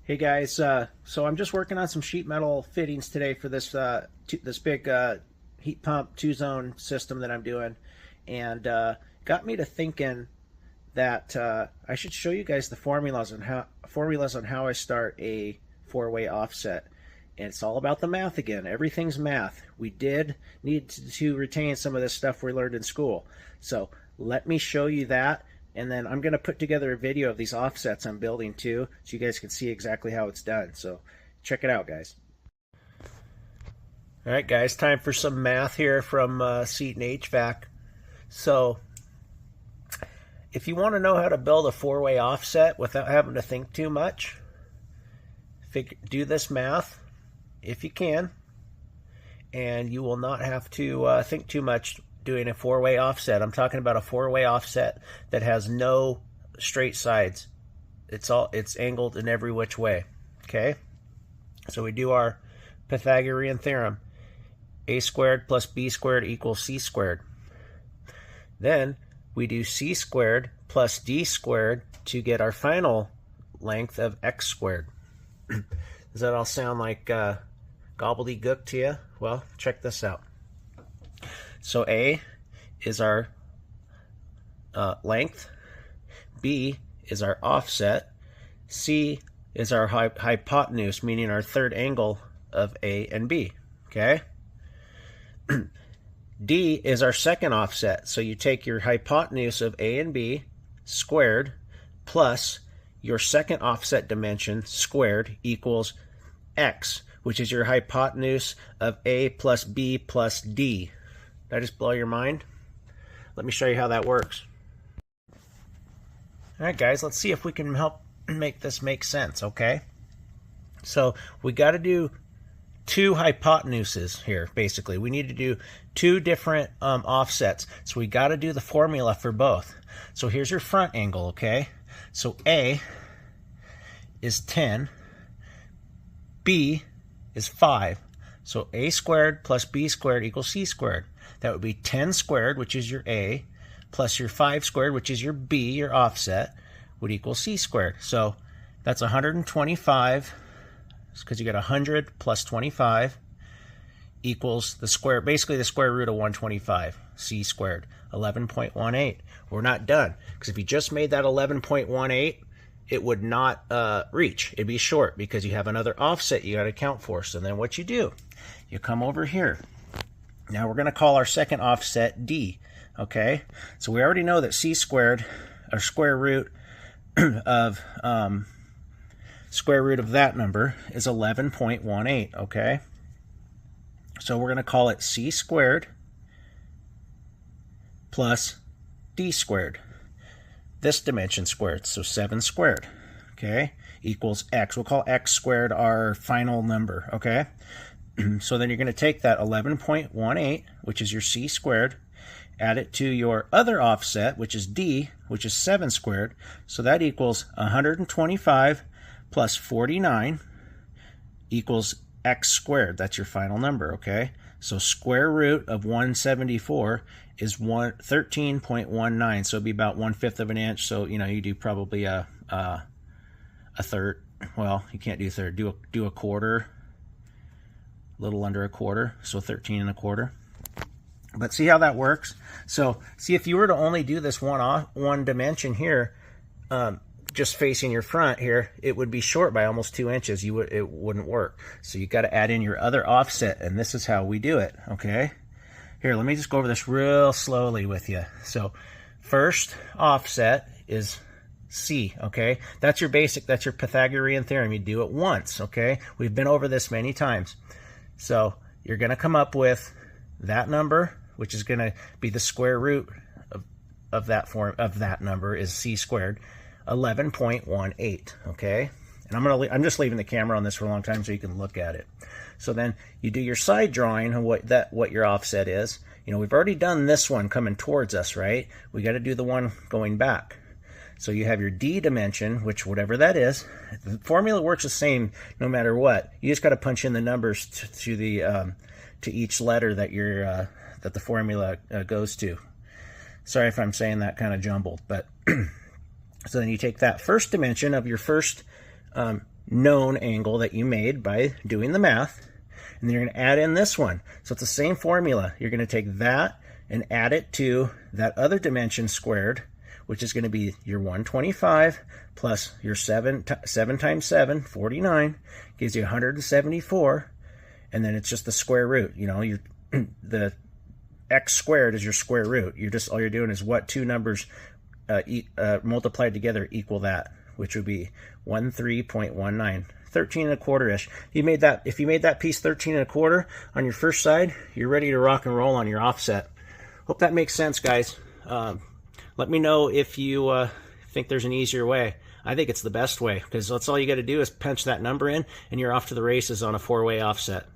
Hey guys, so I'm just working on some sheet metal fittings today for this big heat pump two-zone system that I'm doing, and got me to thinking that I should show you guys the formulas on how I start a four-way offset. And it's all about the math again. Everything's math. We did need to retain some of this stuff we learned in school, so let me show you that. And then I'm going to put together a video of these offsets I'm building too, so you guys can see exactly how it's done. So check it out, guys. All right, guys, time for some math here from Seat and HVAC. So if you want to know how to build a four-way offset without having to think too much, do this math if you can, and you will not have to think too much doing a four-way offset. I'm talking about a four-way offset that has no straight sides. It's angled in every which way. Okay? So we do our Pythagorean theorem. A squared plus b squared equals c squared. Then we do c squared plus d squared to get our final length of x squared. Does that all sound like gobbledygook to you? Well, check this out. So A is our length, B is our offset, C is our hypotenuse, meaning our third angle of A and B, okay? D is our second offset, so you take your hypotenuse of A and B squared plus your second offset dimension squared equals X, which is your hypotenuse of A plus B plus D. Did I just blow your mind? Let me show you how that works. All right, guys, let's see if we can help make this make sense, okay? So we got to do two hypotenuses here, basically. We need to do two different offsets. So we got to do the formula for both. So here's your front angle, okay? So A is 10, B is 5. So A squared plus B squared equals C squared. That would be 10 squared, which is your A, plus your 5 squared, which is your B, your offset, would equal C squared. So that's 125, because you got 100 plus 25 equals the square, basically the square root of 125, C squared, 11.18. We're not done, because if you just made that 11.18, it would not reach. It'd be short, because you have another offset you got to account for. So then what you do, you come over here. Now we're going to call our second offset D, okay? So we already know that C squared, or square root of that number is 11.18, okay? So we're going to call it C squared plus D squared. This dimension squared, so 7 squared, okay, equals X. We'll call X squared our final number, okay? So then you're going to take that 11.18, which is your C squared, add it to your other offset, which is D, which is 7 squared. So that equals 125 plus 49 equals X squared. That's your final number, okay? So square root of 174 is 13.19, so it'd be about 1/5 of an inch. So, you know, you do probably a third. Well, you can't do a third. Do a quarter. A little under a quarter, so 13 1/4. But see how that works? So see, if you were to only do this one dimension here, just facing your front here, it would be short by almost 2 inches. It wouldn't work. So you got to add in your other offset, and this is how we do it, okay? Here, let me just go over this real slowly with you. So first offset is C, okay? That's your basic, that's your Pythagorean theorem. You do it once, okay? We've been over this many times. So you're going to come up with that number, which is going to be the square root of that number is C squared, 11.18, okay? And I'm just leaving the camera on this for a long time so you can look at it. So then you do your side drawing of what your offset is. You know, we've already done this one coming towards us, right? We got to do the one going back. So you have your D dimension, which whatever that is, the formula works the same no matter what. You just got to punch in the numbers to each letter that the formula goes to. Sorry if I'm saying that kind of jumbled, but so then you take that first dimension of your first known angle that you made by doing the math, and then you're going to add in this one. So it's the same formula. You're going to take that and add it to that other dimension squared, which is going to be your 125 plus your 7 times 7, 49, gives you 174, and then it's just the square root. You know, the x squared is your square root. All you're doing is what two numbers multiplied together equal that, which would be 13.19. 13 1/4-ish. If you made that piece 13 1/4 on your first side, you're ready to rock and roll on your offset. Hope that makes sense, guys. Let me know if you think there's an easier way. I think it's the best way, because that's all you got to do is punch that number in, and you're off to the races on a 4-way offset.